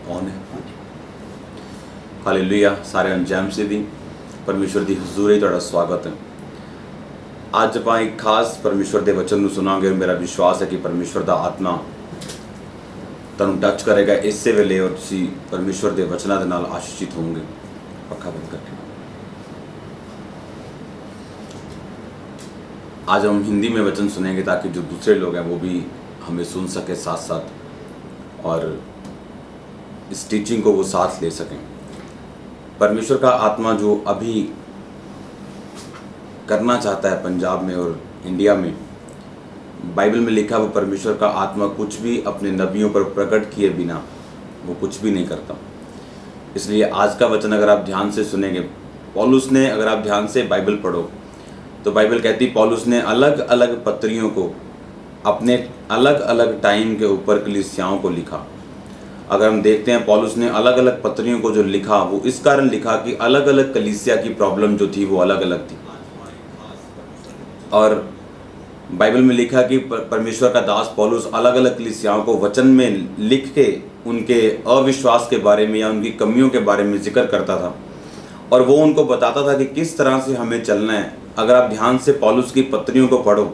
On है। Hallelujah. सारे अंजाम से दी परमेश्वर दी हजूरी ਤੁਹਾਡਾ ਸਵਾਗਤ ਹੈ। ਅੱਜ ਆਪਾਂ ਇੱਕ ਖਾਸ ਪਰਮੇਸ਼ਵਰ ਦੇ ਵਚਨ ਨੂੰ ਸੁਣਾਂਗੇ और मेरा विश्वास है कि परमेश्वर ਦਾ ਆਤਮਾ ਤੁਹਾਨੂੰ ਟੱਚ ਕਰੇਗਾ ਇਸੇ ਵੇਲੇ और ਤੁਸੀਂ परमेश्वर ਦੇ ਵਚਨਾਂ ਦੇ ਨਾਲ ਆਸ਼ੀਸ਼ਿਤ ਹੋਵੋਗੇ। पक्का बंद करके आज हम हिंदी में वचन सुनेंगे ताकि जो दूसरे लोग हैं वो भी हमें सुन सके साथ साथ और इस टीचिंग को वो साथ ले सकें। परमेश्वर का आत्मा जो अभी करना चाहता है पंजाब में और इंडिया में, बाइबल में लिखा वो परमेश्वर का आत्मा कुछ भी अपने नबियों पर प्रकट किए बिना वो कुछ भी नहीं करता। इसलिए आज का वचन अगर आप ध्यान से सुनेंगे, पौलुस ने, अगर आप ध्यान से बाइबल पढ़ो तो बाइबल कहती पौलुस ने अलग अलग पत्रियों को अपने अलग अलग टाइम के ऊपर कलीसियाओं को लिखा। अगर हम देखते हैं पौलुस ने अलग अलग पत्रियों को जो लिखा वो इस कारण लिखा कि अलग अलग कलीसिया की प्रॉब्लम जो थी वो अलग अलग थी। और बाइबल में लिखा कि परमेश्वर का दास पौलुस अलग अलग कलीसियाओं को वचन में लिख के उनके अविश्वास के बारे में या उनकी कमियों के बारे में जिक्र करता था और वो उनको बताता था कि किस तरह से हमें चलना है। अगर आप ध्यान से पौलुस की पत्रियों को पढ़ो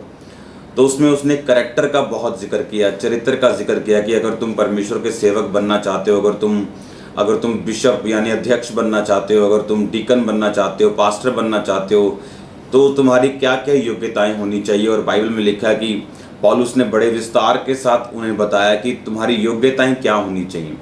तो उसमें उसने करैक्टर का बहुत जिक्र किया, चरित्र का जिक्र किया कि अगर तुम परमेश्वर के सेवक बनना चाहते हो, अगर तुम बिशप यानी अध्यक्ष बनना चाहते हो, अगर तुम डीकन बनना चाहते हो, पास्टर बनना चाहते हो, तो तुम्हारी क्या क्या योग्यताएं होनी चाहिए। और बाइबल में लिखा है कि पौलुस ने बड़े विस्तार के साथ उन्हें बताया कि तुम्हारी योग्यताएं क्या होनी चाहिए।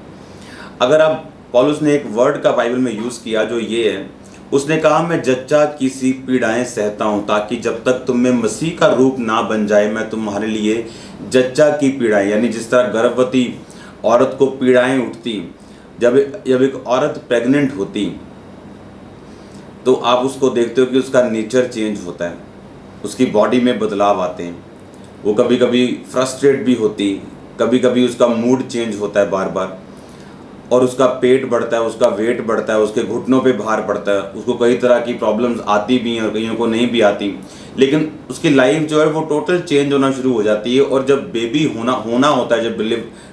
अगर आप पौलुस ने एक वर्ड का बाइबल में यूज़ किया जो ये है, उसने कहा मैं जच्चा की सी पीड़ाएं सहता हूँ ताकि जब तक तुम में मसीह का रूप ना बन जाए मैं तुम्हारे लिए जच्चा की पीड़ाएं, यानी जिस तरह गर्भवती औरत को पीड़ाएं उठती जब एक औरत प्रेग्नेंट होती तो आप उसको देखते हो कि उसका नेचर चेंज होता है, उसकी बॉडी में बदलाव आते हैं, वो कभी कभी फ्रस्ट्रेट भी होती, कभी कभी उसका मूड चेंज होता है बार बार, और उसका पेट बढ़ता है, उसका वेट बढ़ता है, उसके घुटनों पे भार पड़ता है, उसको कई तरह की प्रॉब्लम्स आती भी हैं और कईयों को नहीं भी आती, लेकिन उसकी लाइफ जो है वो टोटल चेंज होना शुरू हो जाती है। और जब बेबी होना होता है, जब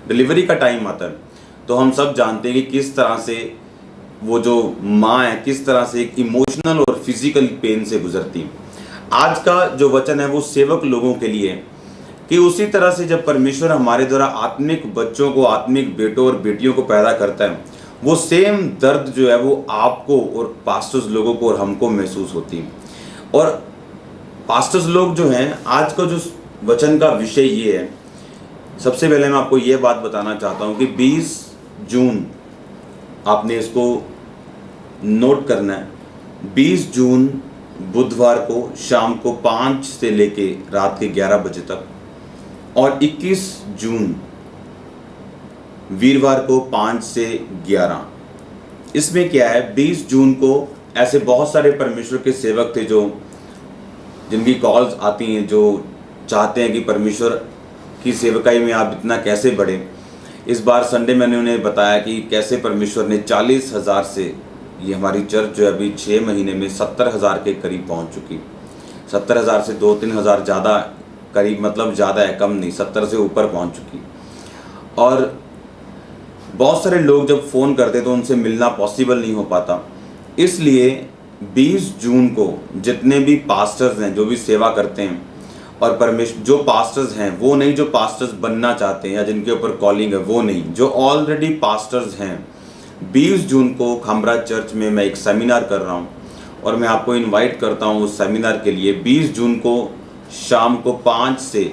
डिलीवरी का टाइम आता है तो हम सब जानते हैं कि किस तरह से वो जो माँ है किस तरह से एक इमोशनल और फिजिकल पेन से गुजरती है। आज का जो वचन है वो सेवक लोगों के लिए है कि उसी तरह से जब परमेश्वर हमारे द्वारा आत्मिक बच्चों को, आत्मिक बेटों और बेटियों को पैदा करता है, वो सेम दर्द जो है वो आपको और पास्टर्स लोगों को और हमको महसूस होती है। और पास्टर्स लोग जो हैं, आज का जो वचन का विषय ये है, सबसे पहले मैं आपको ये बात बताना चाहता हूँ कि 20 जून आपने इसको नोट करना है। 20 जून बुधवार को शाम को 5 से लेके रात के 11 बजे तक और 21 जून वीरवार को 5 से 11। इसमें क्या है, 20 जून को ऐसे बहुत सारे परमेश्वर के सेवक थे जो जिनकी कॉल्स आती हैं, जो चाहते हैं कि परमेश्वर की सेवकाई में आप इतना कैसे बढ़े। इस बार संडे मैंने उन्हें बताया कि कैसे परमेश्वर ने 40,000 से, ये हमारी चर्च जो है अभी 6 महीने में 70,000 के करीब पहुंच चुकी। 70,000 से 2-3 हज़ार ज़्यादा करीब, मतलब ज़्यादा है, कम नहीं, 70 से ऊपर पहुंच चुकी। और बहुत सारे लोग जब फ़ोन करते तो उनसे मिलना पॉसिबल नहीं हो पाता। इसलिए 20 जून को जितने भी पास्टर्स हैं, जो भी सेवा करते हैं, और परमेश्वर जो पास्टर्स हैं वो नहीं, जो पास्टर्स बनना चाहते हैं या जिनके ऊपर कॉलिंग है वो नहीं, जो ऑलरेडी पास्टर्स हैं, 20 जून को खामरा चर्च में मैं एक सेमिनार कर रहा हूँ और मैं आपको इनवाइट करता हूँ उस सेमिनार के लिए। 20 जून को शाम को 5 से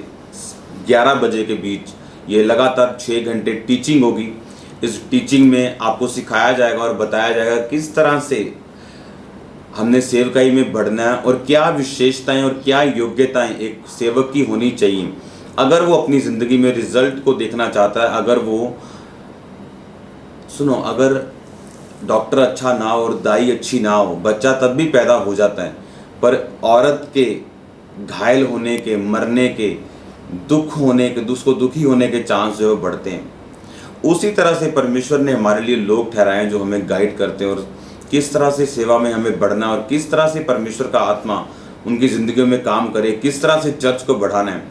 11 बजे के बीच ये लगातार 6 घंटे टीचिंग होगी। इस टीचिंग में आपको सिखाया जाएगा और बताया जाएगा किस तरह से हमने सेवकाई में बढ़ना है और क्या विशेषताएं और क्या योग्यताएं एक सेवक की होनी चाहिए अगर वो अपनी ज़िंदगी में रिजल्ट को देखना चाहता है। अगर वो, सुनो, अगर डॉक्टर अच्छा ना हो और दाई अच्छी ना हो, बच्चा तब भी पैदा हो जाता है, पर औरत के घायल होने के, मरने के, दुख होने के, उसको दुखी होने के चांस जो है बढ़ते हैं। उसी तरह से परमेश्वर ने हमारे लिए लोग ठहराए जो हमें गाइड करते हैं और किस तरह से सेवा में हमें बढ़ना और किस तरह से परमेश्वर का आत्मा उनकी ज़िंदगी में काम करे, किस तरह से चर्च को बढ़ाना है।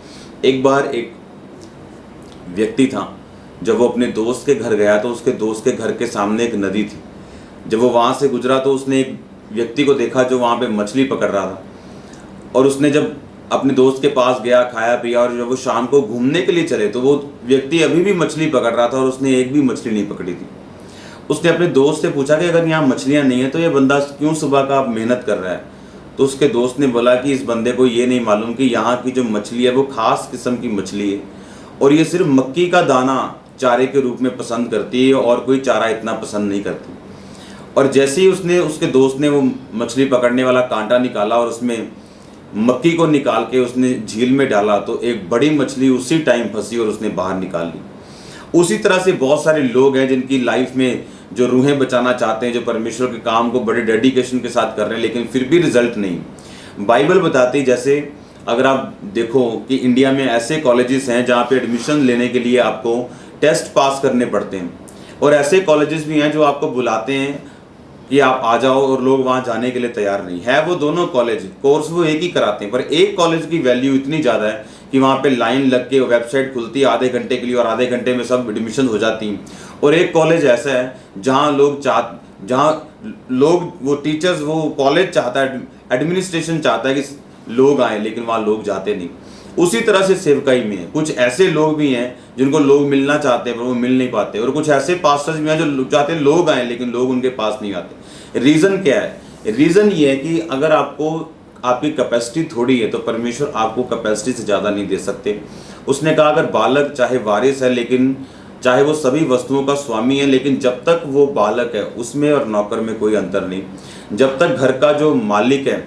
एक बार एक व्यक्ति था जब वो अपने दोस्त के घर गया तो उसके दोस्त के घर के सामने एक नदी थी। जब वो वहाँ से गुजरा तो उसने एक व्यक्ति को देखा जो वहाँ पे मछली पकड़ रहा था, और उसने जब अपने दोस्त के पास गया, खाया पिया, और जब वो शाम को घूमने के लिए चले तो वो व्यक्ति अभी भी मछली पकड़ रहा था और उसने एक भी मछली नहीं पकड़ी थी। उसने अपने दोस्त से पूछा कि अगर यहाँ मछलियाँ नहीं है तो ये बंदा क्यों सुबह का मेहनत कर रहा है। तो उसके दोस्त ने बोला कि इस बंदे को ये नहीं मालूम कि यहाँ की जो मछली है वो खास किस्म की मछली है, और ये सिर्फ मक्की का दाना चारे के रूप में पसंद करती है और कोई चारा इतना पसंद नहीं करती। और जैसे ही उसके दोस्त ने वो मछली पकड़ने वाला कांटा निकाला और उसमें मक्की को निकाल के उसने झील में डाला तो एक बड़ी मछली उसी टाइम फंसी और उसने बाहर निकाल ली। उसी तरह से बहुत सारे लोग हैं जिनकी लाइफ में जो रूहें बचाना चाहते हैं, जो परमेश्वर के काम को बड़े डेडिकेशन के साथ कर रहे हैं, लेकिन फिर भी रिजल्ट नहीं। बाइबल बताती है, जैसे अगर आप देखो कि इंडिया में ऐसे कॉलेजेस हैं जहाँ पे एडमिशन लेने के लिए आपको टेस्ट पास करने पड़ते हैं, और ऐसे कॉलेजेस भी हैं जो आपको बुलाते हैं कि आप आ जाओ, और लोग वहाँ जाने के लिए तैयार नहीं है। वो दोनों कॉलेज कोर्स वो एक ही कराते हैं, पर एक कॉलेज की वैल्यू इतनी ज़्यादा है कि वहाँ पे लाइन लग के वेबसाइट खुलती है आधे घंटे के लिए और आधे घंटे में सब एडमिशन हो जाती हैं। और एक कॉलेज ऐसा है जहाँ लोग वो टीचर्स, वो कॉलेज चाहता है, एडमिनिस्ट्रेशन चाहता है कि लोग आए, लेकिन वहाँ लोग जाते नहीं। उसी तरह से सेवकाई में है, कुछ ऐसे लोग भी हैं जिनको लोग मिलना चाहते हैं पर वो मिल नहीं पाते, और कुछ ऐसे पास्टर्स भी हैं जो चाहते हैं लोग आए लेकिन लोग उनके पास नहीं आते। रीज़न क्या है? रीज़न ये है कि अगर आपकी कैपेसिटी थोड़ी है तो परमेश्वर आपको कैपेसिटी से ज़्यादा नहीं दे सकते। उसने कहा अगर बालक चाहे वारिस है, लेकिन चाहे वो सभी वस्तुओं का स्वामी है, लेकिन जब तक वो बालक है उसमें और नौकर में कोई अंतर नहीं। जब तक घर का जो मालिक है,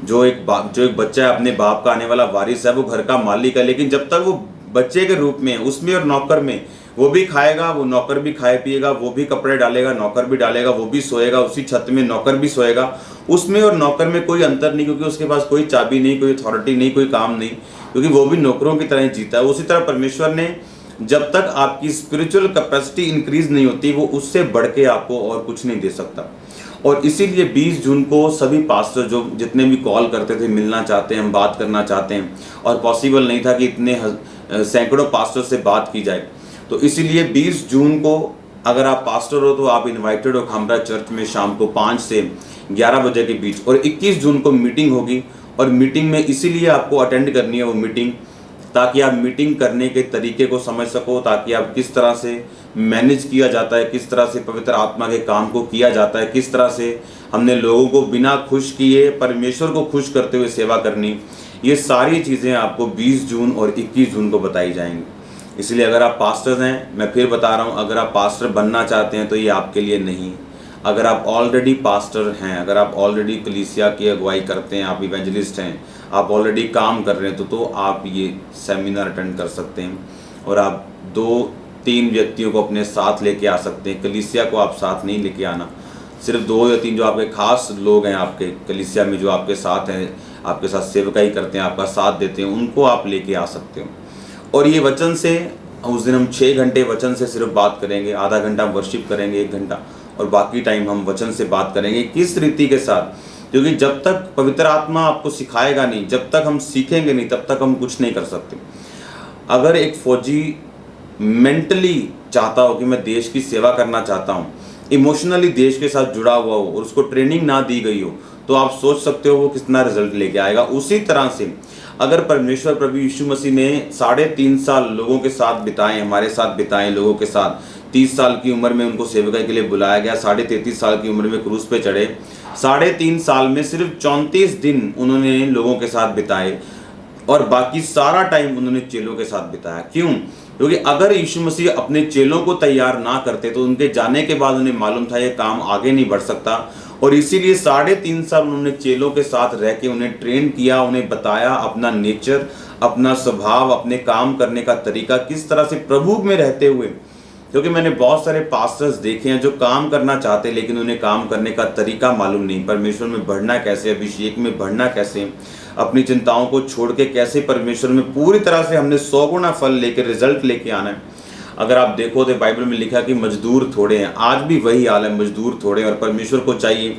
जो एक बच्चा है अपने बाप का आने वाला वारिस है, वो घर का मालिक है, लेकिन जब तक वो बच्चे के रूप में है उसमें और नौकर में, वो भी खाएगा, वो नौकर भी खाए पिएगा, वो भी कपड़े डालेगा, नौकर भी डालेगा, वो भी सोएगा उसी छत में, नौकर भी सोएगा। उसमें और नौकर में कोई अंतर नहीं, क्योंकि उसके पास कोई चाबी नहीं, कोई अथॉरिटी नहीं, कोई काम नहीं, क्योंकि वो भी नौकरों की तरह जीता है। उसी तरह परमेश्वर ने जब तक आपकी स्पिरिचुअल कैपेसिटी इंक्रीज नहीं होती, वो उससे बढ़ के आपको और कुछ नहीं दे सकता। और इसीलिए 20 जून को सभी पास्टर जो जितने भी कॉल करते थे, मिलना चाहते हैं, हम बात करना चाहते हैं, और पॉसिबल नहीं था कि इतने सैकड़ों पास्टर से बात की जाए, तो इसीलिए 20 जून को अगर आप पास्टर हो तो आप इनवाइटेड हो खामरा चर्च में शाम को 5 से 11 बजे के बीच। और 21 जून को मीटिंग होगी, और मीटिंग में इसीलिए आपको अटेंड करनी है वो मीटिंग, ताकि आप मीटिंग करने के तरीके को समझ सको, ताकि आप किस तरह से मैनेज किया जाता है, किस तरह से पवित्र आत्मा के काम को किया जाता है, किस तरह से हमने लोगों को बिना खुश किए परमेश्वर को खुश करते हुए सेवा करनी, ये सारी चीज़ें आपको 20 जून और 21 जून को बताई जाएंगी। इसलिए अगर आप पास्टर्स हैं, मैं फिर बता रहा हूँ, अगर आप पास्टर बनना चाहते हैं तो ये आपके लिए नहीं। अगर आप ऑलरेडी पास्टर हैं, अगर आप ऑलरेडी कलीसिया की अगुवाई करते हैं, आप इवेंजलिस्ट हैं, आप ऑलरेडी काम कर रहे हैं, तो आप ये सेमिनार अटेंड कर सकते हैं, और आप 2-3 व्यक्तियों को अपने साथ लेके आ सकते हैं। कलीसिया को आप साथ नहीं लेके आना, सिर्फ 2 या 3 जो आपके खास लोग हैं आपके कलीसिया में, जो आपके साथ हैं, आपके साथ सेवकाई करते हैं, आपका साथ देते हैं, उनको आप लेके आ सकते हो। और ये वचन से उस दिन हम 6 घंटे वचन से सिर्फ बात करेंगे, आधा घंटा वर्शिप करेंगे, 1 घंटा, और बाकी टाइम हम वचन से बात करेंगे। किस रीति के साथ? क्योंकि जब तक पवित्र आत्मा आपको सिखाएगा नहीं, जब तक हम सीखेंगे नहीं, तब तक हम कुछ नहीं कर सकते। अगर एक फौजी मेंटली चाहता हो कि मैं देश की सेवा करना चाहता हूँ, इमोशनली देश के साथ जुड़ा हुआ हो, और उसको ट्रेनिंग ना दी गई हो, तो आप सोच सकते हो वो कितना रिजल्ट लेके आएगा। उसी तरह से अगर परमेश्वर प्रभु यीशु मसीह ने 3.5 साल लोगों के साथ बिताए, हमारे साथ बिताए, लोगों के साथ 30 साल की उम्र में उनको सेवकाई के लिए बुलाया गया, 33.5 साल की उम्र में क्रूस पे चढ़े, 3.5 साल में सिर्फ 34 दिन उन्होंने लोगों के साथ बिताए, और बाकी सारा टाइम उन्होंने चेलों के साथ बिताया। क्यों? क्योंकि अगर यीशु मसीह अपने चेलों को तैयार ना करते तो उनके जाने के बाद उन्हें मालूम था ये काम आगे नहीं बढ़ सकता, और इसीलिए 3.5 साल उन्होंने चेलों के साथ रह के उन्हें ट्रेन किया, उन्हें बताया अपना नेचर, अपना स्वभाव, अपने काम करने का तरीका, किस तरह से प्रभु में रहते हुए। क्योंकि मैंने बहुत सारे पास्टर्स देखे हैं जो काम करना चाहते हैं, लेकिन उन्हें काम करने का तरीका मालूम नहीं, परमेश्वर में बढ़ना कैसे, अभिषेक में बढ़ना कैसे, अपनी चिंताओं को छोड़ के कैसे परमेश्वर में पूरी तरह से हमने 100 गुना फल लेके रिजल्ट लेके आना है। अगर आप देखो तो बाइबल में लिखा कि मजदूर थोड़े हैं, आज भी वही हाल है, मजदूर थोड़े हैं। और परमेश्वर को चाहिए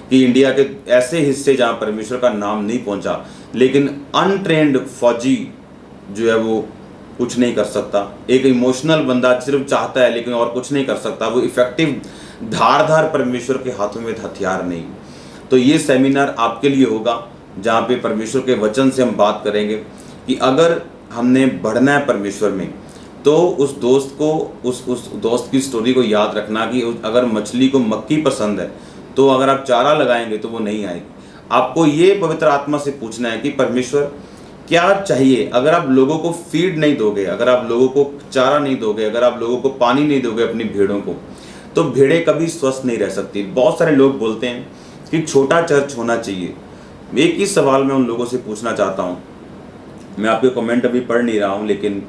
कि इंडिया के ऐसे हिस्से जहाँ परमेश्वर का नाम नहीं पहुँचा, लेकिन अनट्रेंड फौजी जो है वो कुछ नहीं कर सकता। एक इमोशनल बंदा सिर्फ चाहता है लेकिन और कुछ नहीं कर सकता। वो इफेक्टिव धारदार परमेश्वर के हाथों में हथियार नहीं। तो ये सेमिनार आपके लिए होगा जहाँ पे परमेश्वर के वचन से हम बात करेंगे कि अगर हमने बढ़ना है परमेश्वर में तो उस दोस्त को उस दोस्त की स्टोरी को याद रखना कि अगर मछली को मक्खी पसंद है तो अगर आप चारा लगाएंगे तो वो नहीं आएगी। आपको ये पवित्र आत्मा से पूछना है कि परमेश्वर क्या चाहिए। अगर आप लोगों को फीड नहीं दोगे, अगर आप लोगों को चारा नहीं दोगे, अगर आप लोगों को पानी नहीं दोगे अपनी भेड़ों को, तो भेड़ें कभी स्वस्थ नहीं रह सकती। बहुत सारे लोग बोलते हैं कि छोटा चर्च होना चाहिए। एक ही सवाल मैं उन लोगों से पूछना चाहता हूँ। मैं आपके कमेंट अभी पढ़ नहीं रहा हूँ लेकिन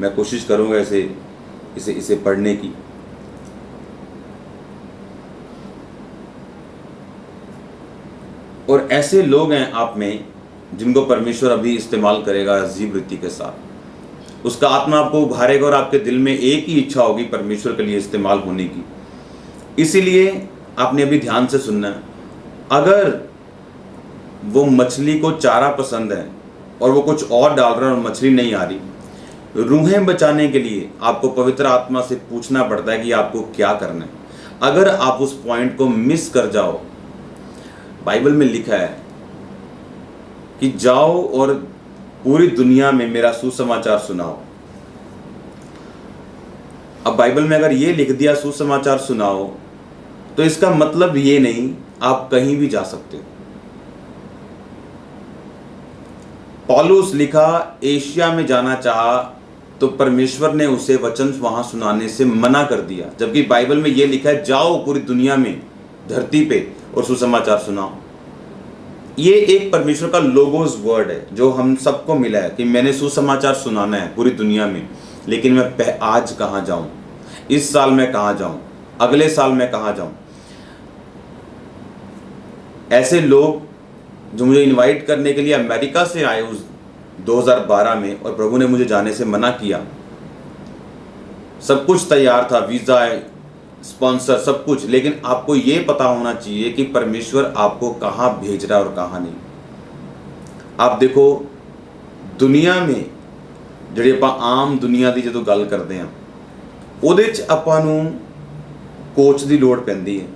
मैं कोशिश करूँगा इसे पढ़ने की। और ऐसे लोग हैं आप में जिनको परमेश्वर अभी इस्तेमाल करेगा अजीब रीति के साथ। उसका आत्मा आपको उभारेगा और आपके दिल में एक ही इच्छा होगी परमेश्वर के लिए इस्तेमाल होने की। इसीलिए आपने अभी ध्यान से सुनना है। अगर वो मछली को चारा पसंद है और वो कुछ और डाल रहा है और मछली नहीं आ रही, रूहें बचाने के लिए आपको पवित्र आत्मा से पूछना पड़ता है कि आपको क्या करना है। अगर आप उस पॉइंट को मिस कर जाओ, बाइबल में लिखा है कि जाओ और पूरी दुनिया में मेरा सुसमाचार सुनाओ। अब बाइबल में अगर ये लिख दिया सुसमाचार सुनाओ तो इसका मतलब ये नहीं आप कहीं भी जा सकते हो। पौलुस लिखा एशिया में जाना चाहा तो परमेश्वर ने उसे वचन वहां सुनाने से मना कर दिया, जबकि बाइबल में यह लिखा है जाओ पूरी दुनिया में धरती पे और सुसमाचार सुनाओ। ये एक परमेश्वर का लोगोस वर्ड है जो हम सबको मिला है कि मैंने सुसमाचार सुनाना है पूरी दुनिया में, लेकिन मैं आज कहाँ जाऊं, इस साल मैं कहाँ जाऊं, अगले साल मैं कहाँ जाऊं। ऐसे लोग जो मुझे इनवाइट करने के लिए अमेरिका से आए उस 2012 में, और प्रभु ने मुझे जाने से मना किया। सब कुछ तैयार था, वीज़ा, स्पॉन्सर, सब कुछ, लेकिन आपको ये पता होना चाहिए कि परमेश्वर आपको कहाँ भेज रहा है और कहाँ नहीं। आप देखो दुनिया में ਜਿਹੜੀ ਆਪਾਂ आम दुनिया की जो गल करते हैं ਉਹਦੇ 'ਚ ਆਪਾਂ ਨੂੰ कोच की लोड़ पैंदी है।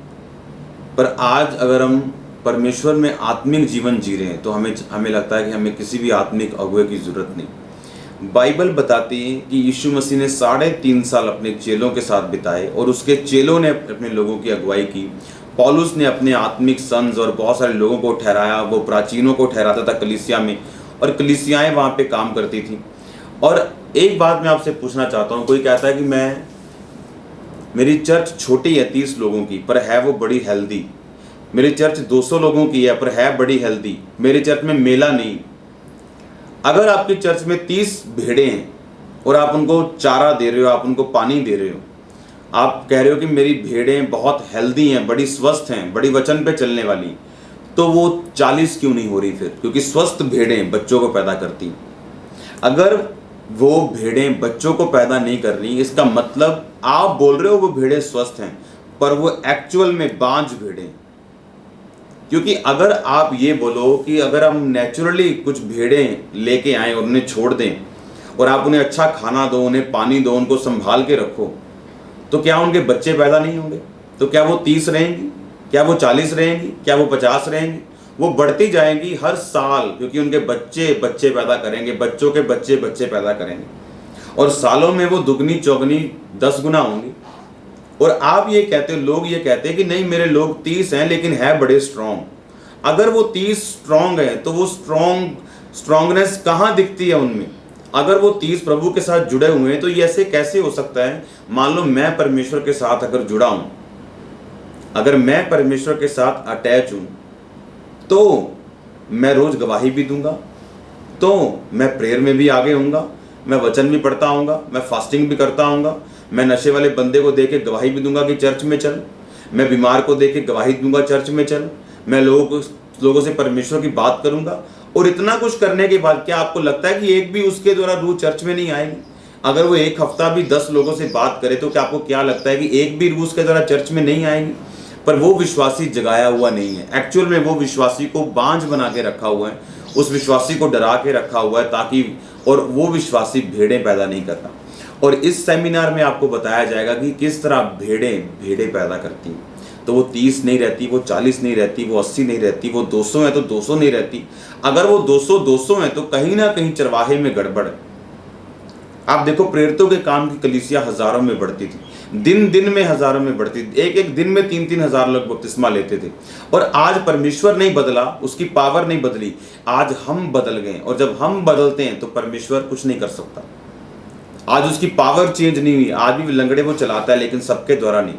पर आज अगर हम परमेश्वर में आत्मिक जीवन जी रहे हैं तो हमें लगता है कि हमें किसी भी आत्मिक अगुवे की ज़रूरत नहीं। बाइबल बताती है कि यीशु मसीह ने 3.5 साल अपने चेलों के साथ बिताए और उसके चेलों ने अपने लोगों की अगुवाई की। पौलुस ने अपने आत्मिक सन्स और बहुत सारे लोगों को ठहराया, वो प्राचीनों को ठहराता था कलीसिया में, और कलीसियाएँ वहाँ पे काम करती थी। और एक बात मैं आपसे पूछना चाहता हूँ, कोई कहता है कि मेरी चर्च छोटी है 30 लोगों की पर है वो बड़ी हेल्दी, मेरी चर्च 200 लोगों की है पर है बड़ी हेल्दी, मेरी चर्च में मेला नहीं। अगर आपकी चर्च में 30 भेड़ें हैं और आप उनको चारा दे रहे हो, आप उनको पानी दे रहे हो, आप कह रहे हो कि मेरी भेड़ें बहुत हेल्दी हैं, बड़ी स्वस्थ हैं, बड़ी वचन पे चलने वाली, तो वो 40 क्यों नहीं हो रही फिर? क्योंकि स्वस्थ भेड़ें बच्चों को पैदा करती हैं। अगर वो भेड़ें बच्चों को पैदा नहीं कर रही, इसका मतलब आप बोल रहे हो वो भेड़ें स्वस्थ हैं पर वो एक्चुअल में बांझ भेड़ें। क्योंकि अगर आप ये बोलो कि अगर हम नेचुरली कुछ भेड़ें लेके आएँ और उन्हें छोड़ दें और आप उन्हें अच्छा खाना दो, उन्हें पानी दो, उनको संभाल के रखो, तो क्या उनके बच्चे पैदा नहीं होंगे? तो क्या वो 30 रहेंगी? क्या वो 40 रहेंगी? क्या वो 50 रहेंगी? वो बढ़ती जाएंगी हर साल, क्योंकि उनके बच्चे पैदा करेंगे, बच्चों के बच्चे पैदा करेंगे, और सालों में वो दुगनी चौगनी 10 गुना होंगी। और आप ये कहते हो, लोग ये कहते हैं कि नहीं मेरे लोग 30 हैं लेकिन है बड़े स्ट्रॉन्ग। अगर वो 30 स्ट्रॉन्ग हैं तो वो स्ट्रॉन्गनेस कहाँ दिखती है उनमें? अगर वो 30 प्रभु के साथ जुड़े हुए हैं तो ये ऐसे कैसे हो सकता है? मान लो मैं परमेश्वर के साथ अगर जुड़ा हूँ, अगर मैं परमेश्वर के साथ अटैच हूँ, तो मैं रोज गवाही भी दूंगा, तो मैं प्रेयर में भी आगे होऊंगा, मैं वचन भी पढ़ता आऊँगा, मैं फास्टिंग भी करता आऊँगा, मैं नशे वाले बंदे को देख के गवाही भी दूंगा कि चर्च में चल, मैं बीमार को देख के गवाही दूंगा चर्च में चल, मैं लोगों से परमेश्वर की बात करूंगा। और इतना कुछ करने के बाद क्या आपको लगता है कि एक भी उसके द्वारा रूह चर्च में नहीं आएगी? अगर वो एक हफ्ता भी 10 लोगों से बात करे तो क्या आपको क्या लगता है कि एक भी रूह उसके द्वारा चर्च में नहीं आएगी? पर वो विश्वासी जगाया हुआ नहीं है। एक्चुअल में वो विश्वासी को बांझ बना के रखा हुआ है, उस विश्वासी को डरा के रखा हुआ है ताकि और वो विश्वासी भेड़ें पैदा नहीं करता। और इस सेमिनार में आपको बताया जाएगा कि किस तरह भेड़ें पैदा करती हैं। तो वो 30 नहीं रहती, वो 40 नहीं रहती, वो 80 नहीं रहती, वो 200 है तो 200 नहीं रहती। अगर वो 200 है तो कहीं ना कहीं चरवाहे में गड़बड़ है। आप देखो, प्रेरितों के काम की कलीसिया हजारों में बढ़ती थी, दिन में हजारों में बढ़ती थी, एक दिन में 3 हजार लोग बपतिस्मा लेते थे। और आज परमेश्वर नहीं बदला, उसकी पावर नहीं बदली, आज हम बदल गए। और जब हम बदलते हैं तो परमेश्वर कुछ नहीं कर सकता। आज उसकी पावर चेंज नहीं हुई, आज भी लंगड़े वो चलाता है, लेकिन सबके द्वारा नहीं।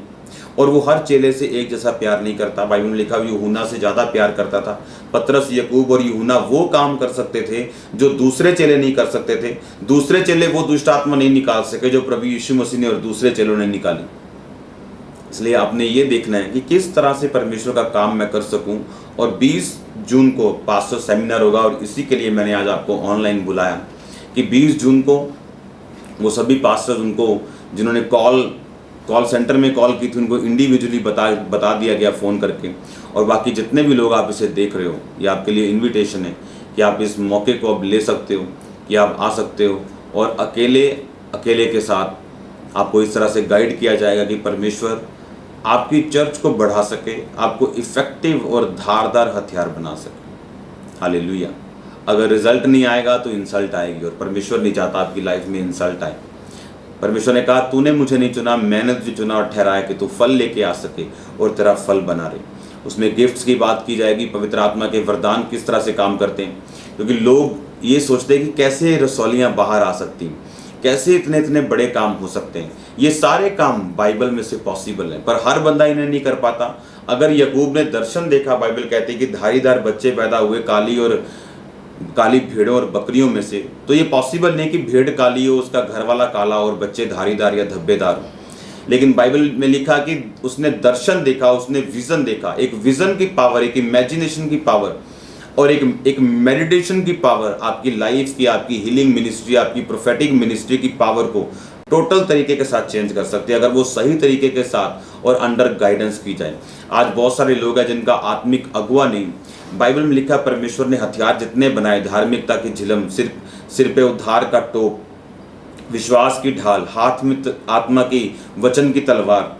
और वो हर चेले से एक जैसा प्यार नहीं करता। बाइबल में लिखा यूहन्ना से ज़्यादा प्यार करता था। पतरस, याकूब और यूहन्ना वो काम कर सकते थे जो दूसरे चेले नहीं कर सकते थे। दूसरे चेले वो दुष्ट आत्मा नहीं निकाल सके जो प्रभु यीशु मसीह ने और दूसरे चेलों ने निकाली। इसलिए आपने ये देखना है कि किस तरह से परमेश्वर का काम मैं कर सकूं। और 20 जून को पास्टर सेमिनार होगा, और इसी के लिए मैंने आज आपको ऑनलाइन बुलाया कि 20 जून को वो सभी पास्टर्स, उनको जिन्होंने कॉल सेंटर में कॉल की थी, उनको इंडिविजुअली बता दिया गया फ़ोन करके। और बाकी जितने भी लोग आप इसे देख रहे हो, ये आपके लिए इनविटेशन है कि आप इस मौके को अब ले सकते हो, कि आप आ सकते हो। और अकेले के साथ आपको इस तरह से गाइड किया जाएगा कि परमेश्वर आपकी चर्च को बढ़ा सके, आपको इफ़ेक्टिव और धारदार हथियार बना सके। हालेलुया। अगर रिजल्ट नहीं आएगा तो इंसल्ट आएगी, और परमेश्वर नहीं चाहता आपकी लाइफ में इंसल्ट आए। परमेश्वर ने कहा, तूने मुझे नहीं चुना, मैंने तुझे चुना और ठहराया कि तू फल लेके आ सके और तेरा फल बना रहे। उसमें गिफ्ट्स की बात की जाएगी, पवित्र आत्मा के वरदान किस तरह से काम करते हैं, क्योंकि लोग ये सोचते हैं कि कैसे रसौलियाँ बाहर आ सकती हैं, कैसे इतने बड़े काम हो सकते हैं। ये सारे काम बाइबल में से पॉसिबल है, पर हर बंदा इन्हें नहीं कर पाता। अगर याकूब ने दर्शन देखा, बाइबल कहती है कि धारीदार बच्चे पैदा हुए काली भेड़ों और बकरियों में से, तो ये पॉसिबल नहीं कि भेड़ काली हो, उसका घर वाला काला और बच्चे धारीदार या धब्बेदार हो। लेकिन बाइबल में लिखा कि उसने दर्शन देखा, उसने विजन देखा। एक विजन की पावर, एक इमेजिनेशन की पावर और एक मेडिटेशन की पावर आपकी लाइफ की, आपकी हीलिंग मिनिस्ट्री, आपकी प्रोफेटिक मिनिस्ट्री की पावर को टोटल तरीके के साथ चेंज कर सकती है, अगर वो सही तरीके के साथ और अंडर गाइडेंस की जाए। आज बहुत सारे लोग हैं जिनका आत्मिक अगुवा नहीं। बाइबल में लिखा, परमेश्वर ने हथियार जितने बनाए, धार्मिकता की झिलम, सिर पे उद्धार का टोप, विश्वास की ढाल, हाथ में आत्मा की वचन की तलवार,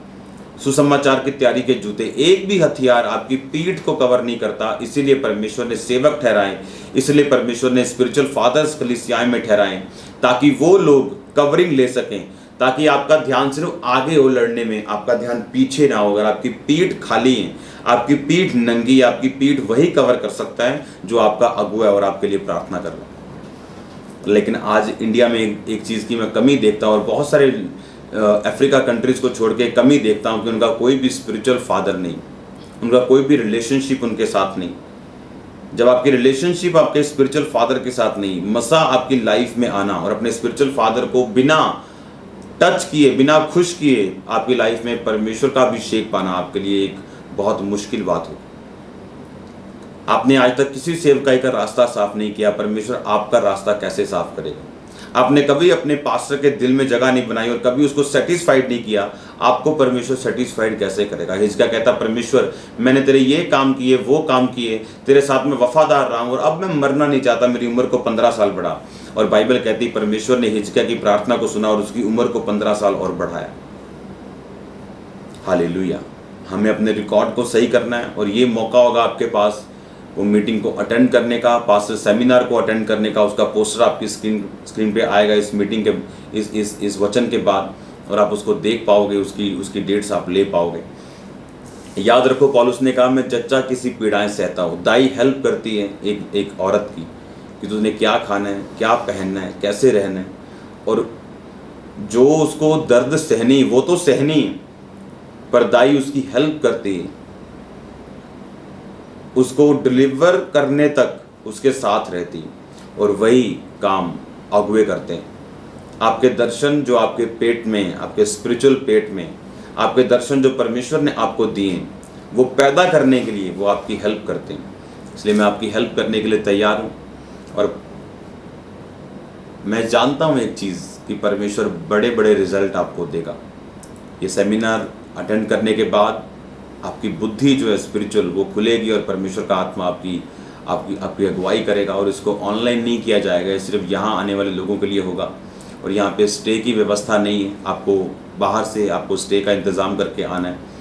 सुसमाचार की तैयारी के जूते, एक भी हथियार आपकी पीठ को कवर नहीं करता। इसीलिए परमेश्वर ने सेवक ठहराए, इसलिए परमेश्वर ने स्पिरिचुअल फादर्स कलीसियाएं में ठहराए, ताकि वो लोग कवरिंग ले सकें, ताकि आपका ध्यान सिर्फ आगे हो लड़ने में, आपका ध्यान पीछे ना हो। अगर आपकी पीठ खाली है, आपकी पीठ नंगी, आपकी पीठ वही कवर कर सकता है जो आपका अगुआ है और आपके लिए प्रार्थना कर रहा है। लेकिन आज इंडिया में एक चीज़ की मैं कमी देखता हूँ, और बहुत सारे अफ्रीका कंट्रीज़ को छोड़ के कमी देखता हूँ कि उनका कोई भी स्पिरिचुअल फादर नहीं, उनका कोई भी रिलेशनशिप उनके साथ नहीं। जब आपकी रिलेशनशिप आपके स्पिरिचुअल फादर के साथ नहीं, मसा आपकी लाइफ में आना और अपने स्पिरिचुअल फादर को बिना टच किए, बिना खुश किए आपकी लाइफ में परमेश्वर का अभिषेक पाना आपके लिए एक बहुत मुश्किल बात हो। आपने आज तक किसी सेवकाई का रास्ता साफ नहीं किया, परमेश्वर आपका रास्ता कैसे साफ करेगा? आपने कभी अपने पास्टर के दिल में जगह नहीं बनाई और कभी उसको सेटिस्फाइड नहीं किया, आपको परमेश्वर सेटिस्फाइड कैसे करेगा? हिजकिय्याह कहता, परमेश्वर मैंने तेरे ये काम किए, वो काम किए, तेरे साथ में वफादार रहा हूँ और अब मैं मरना नहीं चाहता, मेरी उम्र को 15 साल बढ़ा। और बाइबल कहती परमेश्वर ने हिजकिय्याह की प्रार्थना को सुना और उसकी उम्र को 15 साल और बढ़ाया। हालेलुया। हमें अपने रिकॉर्ड को सही करना है, और ये मौका होगा आपके पास वो मीटिंग को अटेंड करने का, पास्टर सेमिनार को अटेंड करने का। उसका पोस्टर आपकी स्क्रीन पे आएगा इस मीटिंग के इस वचन के बाद, और आप उसको देख पाओगे, उसकी डेट्स आप ले पाओगे। याद रखो, पौलुस ने कहा, मैं जच्चा किसी पीड़ाएं सहता हूँ। दाई हेल्प करती है एक औरत की कि तुझने क्या खाना है, क्या पहनना है, कैसे रहना है, और जो उसको दर्द सहनी वो तो सहनी, पर दाई उसकी हेल्प करती है, उसको डिलीवर करने तक उसके साथ रहती, और वही काम अगुवे करते हैं। आपके दर्शन जो आपके पेट में, आपके स्पिरिचुअल पेट में, आपके दर्शन जो परमेश्वर ने आपको दिए, वो पैदा करने के लिए वो आपकी हेल्प करते हैं। इसलिए मैं आपकी हेल्प करने के लिए तैयार हूँ, और मैं जानता हूँ एक चीज़ कि परमेश्वर बड़े बड़े रिजल्ट आपको देगा। ये सेमिनार अटेंड करने के बाद आपकी बुद्धि जो है स्पिरिचुअल वो खुलेगी, और परमेश्वर का आत्मा आपकी आपकी अगुवाई करेगा। और इसको ऑनलाइन नहीं किया जाएगा, ये सिर्फ यहाँ आने वाले लोगों के लिए होगा। और यहाँ पे स्टे की व्यवस्था नहीं है, आपको बाहर से आपको स्टे का इंतज़ाम करके आना है।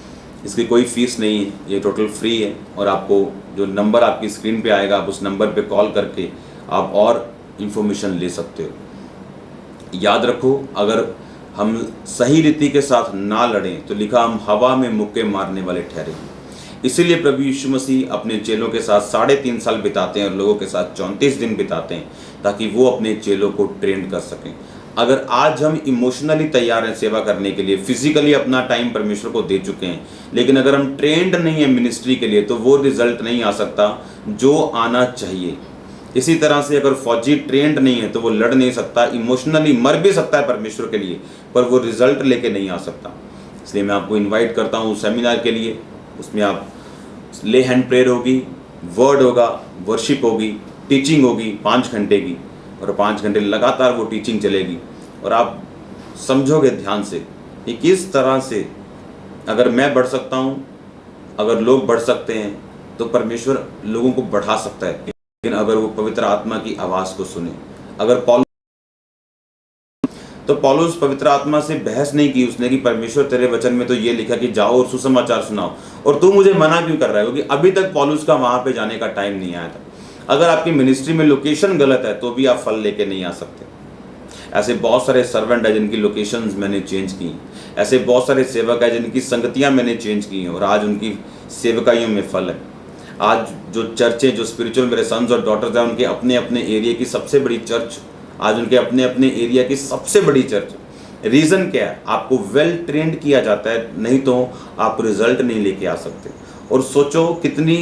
इसकी कोई फ़ीस नहीं है, ये टोटल फ्री है। और आपको जो नंबर आपकी स्क्रीन पे आएगा, आप उस नंबर पे कॉल करके आप और इन्फॉर्मेशन ले सकते हो। याद रखो, अगर हम सही रीति के साथ ना लड़ें तो लिखा हम हवा में मुक्के मारने वाले ठहरेंगे। इसीलिए प्रभु यीशु मसीह अपने चेलों के साथ 3.5 साल बिताते हैं और लोगों के साथ 34 दिन बिताते हैं, ताकि वो अपने चेलों को ट्रेन कर सकें। अगर आज हम इमोशनली तैयार हैं सेवा करने के लिए, फिजिकली अपना टाइम परमेश्वर को दे चुके हैं, लेकिन अगर हम ट्रेंड नहीं है मिनिस्ट्री के लिए, तो वो रिजल्ट नहीं आ सकता जो आना चाहिए। इसी तरह से अगर फौजी ट्रेंड नहीं है तो वो लड़ नहीं सकता, इमोशनली मर भी सकता है परमेश्वर के लिए, पर वो रिजल्ट लेके नहीं आ सकता। इसलिए मैं आपको इनवाइट करता हूँ सेमिनार के लिए। उसमें आप ले हैंड प्रेयर होगी, वर्ड होगा, वर्शिप होगी, टीचिंग होगी 5 घंटे की, और 5 घंटे लगातार वो टीचिंग चलेगी। और आप समझोगे ध्यान से कि किस तरह से अगर मैं बढ़ सकता हूँ, अगर लोग बढ़ सकते हैं, तो परमेश्वर लोगों को बढ़ा सकता है। लेकिन अगर वो पवित्र आत्मा की आवाज़ को सुने। अगर पौलुस पवित्र आत्मा से बहस नहीं की उसने कि परमेश्वर तेरे वचन में तो ये लिखा कि जाओ और सुसमाचार सुनाओ, और तू मुझे मना क्यों कर रहा है? क्योंकि अभी तक पौलुस का वहां पे जाने का टाइम नहीं आया था। अगर आपकी मिनिस्ट्री में लोकेशन गलत है तो भी आप फल लेके नहीं आ सकते। ऐसे बहुत सारे सर्वेंट है जिनकी लोकेशंस मैंने चेंज की, ऐसे बहुत सारे सेवक है जिनकी संगतियां मैंने चेंज की हैं, और आज उनकी सेवकाइयों में फल है। आज जो चर्चें, जो स्पिरिचुअल मेरे सन्स और डॉटर्स हैं, उनके अपने अपने एरिया की सबसे बड़ी चर्च, आज उनके अपने अपने एरिया की सबसे बड़ी चर्च। रीज़न क्या है? आपको वेल ट्रेंड किया जाता है, नहीं तो आप रिजल्ट नहीं लेके आ सकते। और सोचो कितनी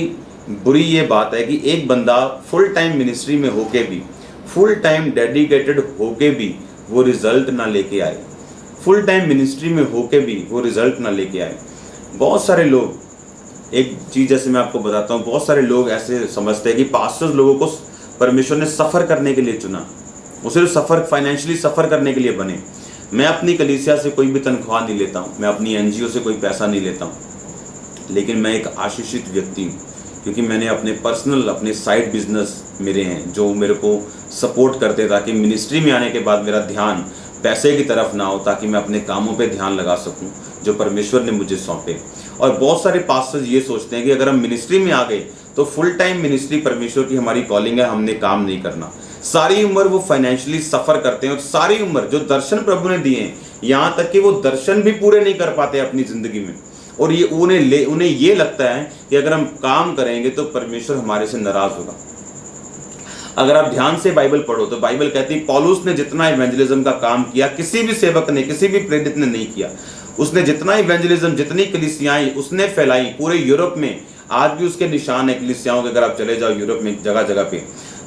बुरी ये बात है कि एक बंदा फुल टाइम मिनिस्ट्री में होके भी, फुल टाइम डेडिकेटेड होके भी वो रिजल्ट ना लेके आए, फुल टाइम मिनिस्ट्री में होके भी वो रिजल्ट ना लेके आए। बहुत सारे लोग, एक चीज़ जैसे मैं आपको बताता हूँ, बहुत सारे लोग ऐसे समझते हैं कि पास्टर्स लोगों को परमेश्वर ने सफ़र करने के लिए चुना, वो सिर्फ सफ़र, फाइनेंशियली सफ़र करने के लिए बने। मैं अपनी कलीसिया से कोई भी तनख्वाह नहीं लेता हूँ, मैं अपनी एनजीओ से कोई पैसा नहीं लेता हूँ, लेकिन मैं एक आशीषित व्यक्ति हूँ, क्योंकि मैंने अपने पर्सनल, अपने साइड बिजनेस मेरे हैं जो मेरे को सपोर्ट करते, ताकि मिनिस्ट्री में आने के बाद मेरा ध्यान पैसे की तरफ ना हो, ताकि मैं अपने कामों पे ध्यान लगा सकूं जो परमेश्वर ने मुझे सौंपे। और बहुत सारे पास्टर्स ये सोचते हैं कि अगर हम मिनिस्ट्री में आ गए तो फुल टाइम मिनिस्ट्री परमेश्वर की हमारी कॉलिंग है, हमने काम नहीं करना। सारी उम्र वो फाइनेंशियली सफ़र करते हैं, और सारी उम्र जो दर्शन प्रभु ने दिए हैं, यहाँ तक कि वो दर्शन भी पूरे नहीं कर पाते अपनी ज़िंदगी में। और ये उन्हें ये लगता है कि अगर हम काम करेंगे तो परमेश्वर हमारे से नाराज़ होगा। अगर आप ध्यान से बाइबल पढ़ो तो बाइबल कहती है पौलुस ने जितना इवेंजलिज्म का काम किया, किसी भी सेवक ने, किसी भी प्रेरित ने नहीं किया। उसने जितना इवेंजलिज्म, जितनी कलीसियाएं उसने फैलाई पूरे यूरोप में, आज भी उसके निशान है कलीसियाओं के। अगर आप चले जाओ यूरोप में जगह जगह पे,